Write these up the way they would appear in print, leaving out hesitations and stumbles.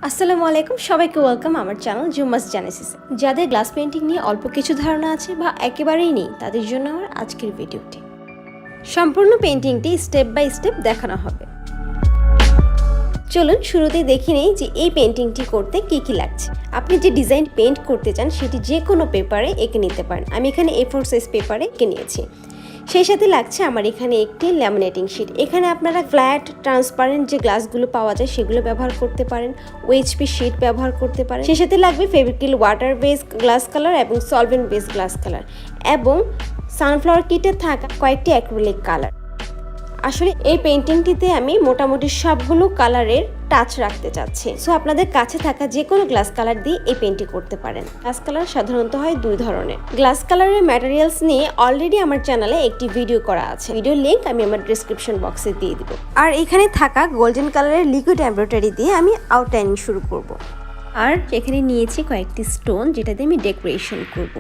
আসসালামু আলাইকুম, সবাইকে ওয়েলকাম আমার চ্যানেল জুমাস জেনেসিস। যাদের গ্লাস পেইন্টিং নিয়ে অল্প কিছু ধারণা আছে বা একেবারেই নেই, তাদের জন্য আমার আজকের ভিডিওটি। সম্পূর্ণ পেইন্টিংটি স্টেপ বাই স্টেপ দেখানো হবে। চলুন শুরুতেই দেখে নেই যে এই পেইন্টিংটি করতে কি কি লাগছে। আপনি যে ডিজাইন পেইন্ট করতে চান সেটি যে কোনো পেপারে এঁকে নিতে পারেন। আমি এখানে A4 সাইজ পেপারে এঁকে নিয়েছি। সেই সাথে লাগছে আমার এখানে একটি ল্যামিনেটিং শিট। এখানে আপনারা ফ্ল্যাট ট্রান্সপারেন্ট যে গ্লাসগুলো পাওয়া যায় সেগুলো ব্যবহার করতে পারেন, OHP শিট ব্যবহার করতে পারেন। সেই সাথে লাগবে Fevicryl water base glass colour এবং সলভেন্ট বেস গ্লাস কালার এবং সানফ্লাওয়ার কিটে থাকা কয়েকটি অ্যাক্রিলিক কালার। আসলে এই পেইন্টিংটিতে আমি মোটামুটি সবগুলো কালারের টাচ রাখতে চাচ্ছি। সো আপনাদের কাছে থাকা যে কোনো গ্লাস কালার দিয়ে এই পেইন্টিং করতে পারেন। গ্লাস কালার সাধারণত হয় দুই ধরনের। গ্লাস কালারের ম্যাটেরিয়ালস নিয়ে অলরেডি আমার চ্যানেলে একটি ভিডিও করা আছে, ভিডিও লিংক আমি আমার ডেসক্রিপশন বক্সে দিয়ে দিব। আর এখানে থাকা গোল্ডেন কালারের লিকুইড এমব্রয়ডারি দিয়ে আমি আউটলাইনিং শুরু করব। আর এখানে নিয়েছি কয়েকটি স্টোন, যেটা দিয়ে আমি ডেকোরেশন করব।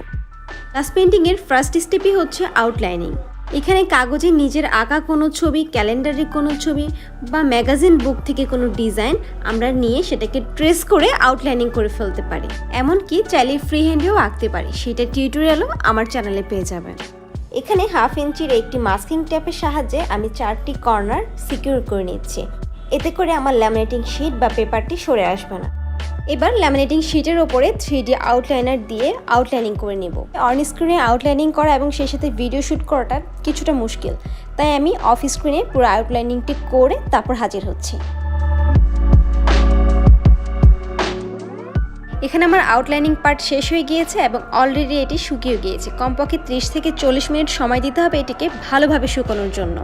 গ্লাস পেইন্টিংয়ের ফার্স্ট স্টেপই হচ্ছে আউটলাইনিং। এখানে কাগজে নিজের আঁকা কোনো ছবি, ক্যালেন্ডারে কোনো ছবি বা ম্যাগাজিন বুক থেকে কোনো ডিজাইন আমরা নিয়ে সেটাকে ট্রেস করে আউটলাইনিং করে ফেলতে পারি। এমনকি চাইলে ফ্রি হ্যান্ডেও আঁকতে পারি, সেটা টিউটোরিয়ালও আমার চ্যানেলে পেয়ে যাবেন। এখানে 1/2 ইঞ্চির একটি মাস্কিং টেপের সাহায্যে আমি 4টি কর্নার সিকিউর করে নিচ্ছি। এতে করে আমার ল্যামিনেটিং শিট বা পেপারটি সরে আসবে না। এবার ল্যামিনেটিং শিটের ওপরে 3D আউটলাইনার দিয়ে আউটলাইনিং করে নেব। অন স্ক্রিনে আউটলাইনিং করা এবং সেই সাথে ভিডিও শ্যুট করাটা কিছুটা মুশকিল, তাই আমি অফ স্ক্রিনে পুরো আউটলাইনিংটি করে তারপর হাজির হচ্ছি। এখানে আমার আউটলাইনিং পার্ট শেষ হয়ে গিয়েছে এবং অলরেডি এটি শুকিয়ে গিয়েছে। কমপক্ষে 30 থেকে 40 মিনিট সময় দিতে হবে এটিকে ভালোভাবে শুকানোর জন্য।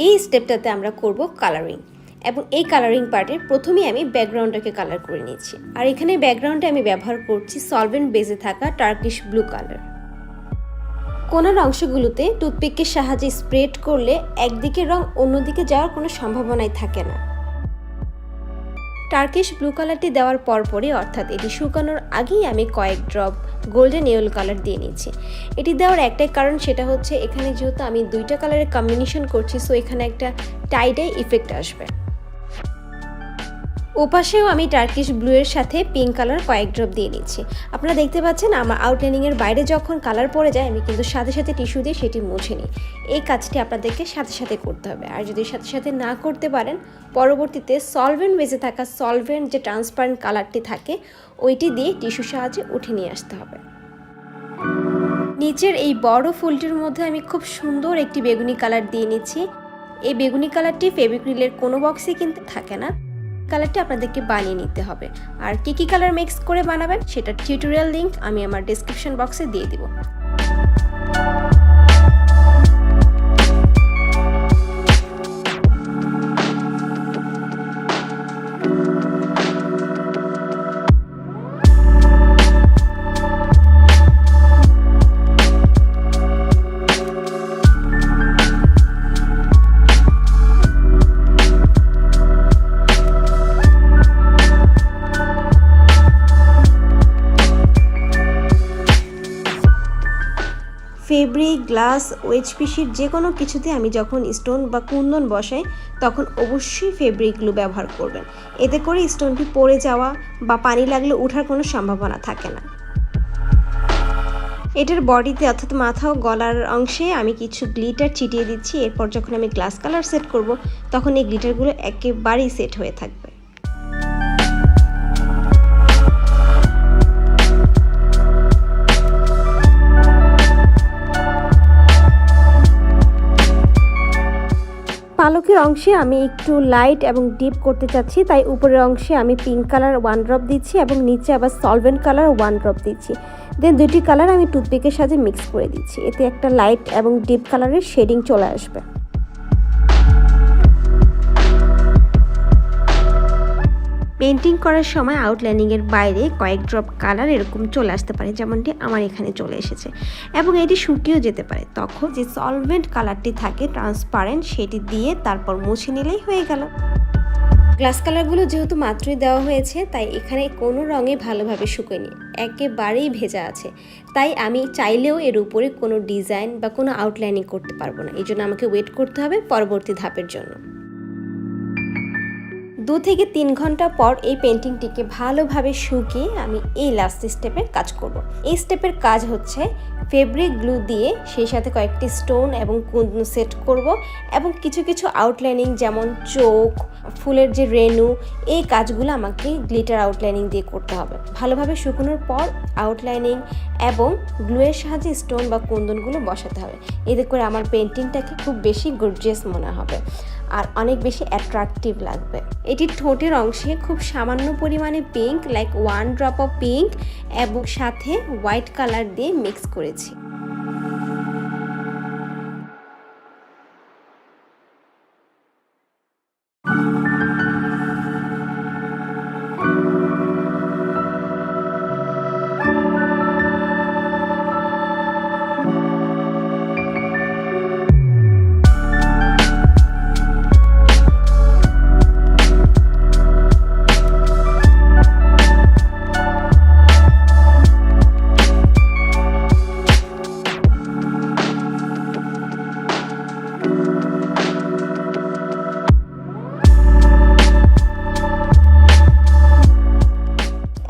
এই স্টেপটাতে আমরা করব কালারিং, এবং এই কালারিং পার্টের প্রথমেই আমি ব্যাকগ্রাউন্ডটাকে কালার করে নিচ্ছি। আর এখানে ব্যাকগ্রাউন্ডে আমি ব্যবহার করছি সলভেন্ট বেসে থাকা টার্কিশ ব্লু কালার। কোনার অংশগুলোতে টুথপিকের সাহায্যে স্প্রেড করলে একদিকে রং অন্যদিকে যাওয়ার কোনো সম্ভাবনাই থাকে না। টার্কিশ ব্লু কালারটি দেওয়ার পরপরই, অর্থাৎ এটি শুকানোর আগেই আমি কয়েক ড্রপ গোল্ডেন ইয়েলো কালার দিয়ে নিচ্ছি। এটি দেওয়ার একটাই কারণ, সেটা হচ্ছে এখানে যেহেতু আমি দুইটা কালারের কম্বিনেশন করছি, সো এখানে একটা টাই-ডাই ইফেক্ট আসবে। ওপাশেও আমি টার্কিশ ব্লু এর সাথে পিঙ্ক কালার কয়েক ড্রপ দিয়ে নিচ্ছি। আপনারা দেখতে পাচ্ছেন আমার আউটলাইনিংয়ের বাইরে যখন কালার পড়ে যায় আমি কিন্তু সাথে সাথে টিস্যু দিয়ে সেটি মুছে নিই। এই কাজটি আপনাদেরকে সাথে সাথে করতে হবে। আর যদি সাথে সাথে না করতে পারেন, পরবর্তীতে সলভেন্ট বেসে থাকা সলভেন্ট যে ট্রান্সপারেন্ট কালারটি থাকে ওইটি দিয়ে টিস্যুর সাহায্যে উঠে নিয়ে আসতে হবে। নিচের এই বড় ফুলটির মধ্যে আমি খুব সুন্দর একটি বেগুনি কালার দিয়ে নিচ্ছি। এই বেগুনি কালারটি ফেভিক্রিলের কোনো বক্সে কিন্তু থাকে না, কালারটি আপনাদেরকে বানিয়ে নিতে হবে। আর কি কালার মিক্স করে বানাবেন সেটা টিউটোরিয়াল লিংক আমি আমার ডেসক্রিপশন বক্সে দিয়ে দিব। ফেব্রিক, গ্লাস, OHP শিট যে কোনো কিছুতে আমি যখন স্টোন বা কুন্দন বসাই তখন অবশ্যই ফেব্রিক গ্লু ব্যবহার করবেন। এতে করে স্টোনটি পড়ে যাওয়া বা পানি লাগলে ওঠার কোনো সম্ভাবনা থাকে না। এটার বডিতে অর্থাৎ মাথা ও গলার অংশে আমি কিছু গ্লিটার ছিটিয়ে দিচ্ছি। এরপর যখন আমি গ্লাস কালার সেট করব তখন এই গ্লিটারগুলো একেবারেই সেট হয়ে থাকবে। পালকের অংশে আমি একটু লাইট এবং ডিপ করতে চাচ্ছি, তাই উপরের অংশে আমি পিঙ্ক কালার 1 ড্রপ দিচ্ছি এবং নিচে আবার সলভেন্ট কালার 1 ড্রপ দিচ্ছি। দেন দুটি কালার আমি টুথপিকের সাথে মিক্স করে দিচ্ছি। এতে একটা লাইট এবং ডিপ কালারের শেডিং চলে আসবে। পেইন্টিং করার সময় আউটলাইনিংয়ের বাইরে কয়েক ড্রপ কালার এরকম চলে আসতে পারে, যেমনটি আমার এখানে চলে এসেছে, এবং এটি শুকিয়েও যেতে পারে। তখন যে সলভেন্ট কালারটি থাকে ট্রান্সপারেন্ট, সেটি দিয়ে তারপর মুছে নিলেই হয়ে গেল। গ্লাস কালারগুলো যেহেতু মাত্রই দেওয়া হয়েছে, তাই এখানে কোনো রঙে ভালোভাবে শুকোয়নি, একেবারেই ভেজা আছে। তাই আমি চাইলেও এর উপরে কোনো ডিজাইন বা কোনো আউটলাইনিং করতে পারবো না। এই জন্য আমাকে ওয়েট করতে হবে পরবর্তী ধাপের জন্য। 2 থেকে 3 ঘন্টা পর এই পেন্টিংটিকে ভালোভাবে শুকিয়ে আমি এই লাস্ট স্টেপের কাজ করব। এই স্টেপের কাজ হচ্ছে ফেব্রিক গ্লু দিয়ে সেই সাথে কয়েকটি স্টোন এবং কুন্দন সেট করব এবং কিছু কিছু আউটলাইনিং যেমন চোখ, ফুলের যে রেনু, এই কাজগুলো আমাকে গ্লিটার আউটলাইনিং দিয়ে করতে হবে। ভালোভাবে শুকানোর পর আউটলাইনিং এবং গ্লুয়ের সাহায্যে স্টোন বা কুন্দনগুলো বসাতে হবে। এতে করে আমার পেন্টিংটাকে খুব বেশি গর্জিয়াস মনে হবে আর অনেক বেশি অ্যাট্রাকটিভ লাগবে। এটির ঠোঁটের অংশে খুব সামান্য পরিমাণে pink, like 1 drop of pink এবং সাথে হোয়াইট কালার দিয়ে মিক্স করেছি।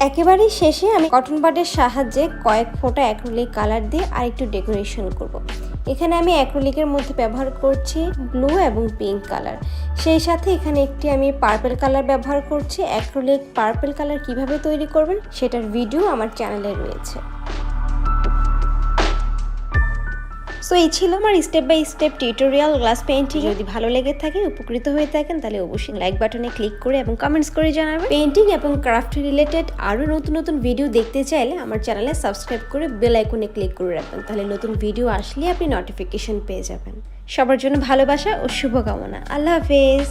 একেবারেই শেষে আমি কটন বাডের সাহায্যে কয়েক ফোঁটা অ্যাক্রিলিক কালার দিয়ে আরেকটু ডেকোরেশন করব। এখানে আমি অ্যাক্রিলিকের মধ্যে ব্যবহার করছি ব্লু এবং পিঙ্ক কালার, সেই সাথে এখানে একটি আমি পার্পল কালার ব্যবহার করছি। অ্যাক্রিলিক পার্পল কালার কিভাবে তৈরি করবেন সেটার ভিডিও আমার চ্যানেলে রয়েছে। সো এই ছিল আমার step by step tutorial glass painting. যদি ভালো লেগে থাকে, উপকৃত হয়ে থাকেন, তাহলে অবশ্যই লাইক বাটনে ক্লিক করে এবং কমেন্টস করে জানাবেন। পেইন্টিং এবং ক্রাফট রিলেটেড আরও নতুন নতুন ভিডিও দেখতে চাইলে আমার চ্যানেলে সাবস্ক্রাইব করে বেল আইকনে ক্লিক করে রাখবেন, তাহলে নতুন ভিডিও আসলে আপনি নোটিফিকেশন পেয়ে যাবেন। সবার জন্য ভালোবাসা ও শুভকামনা। আল্লাহ হাফেজ।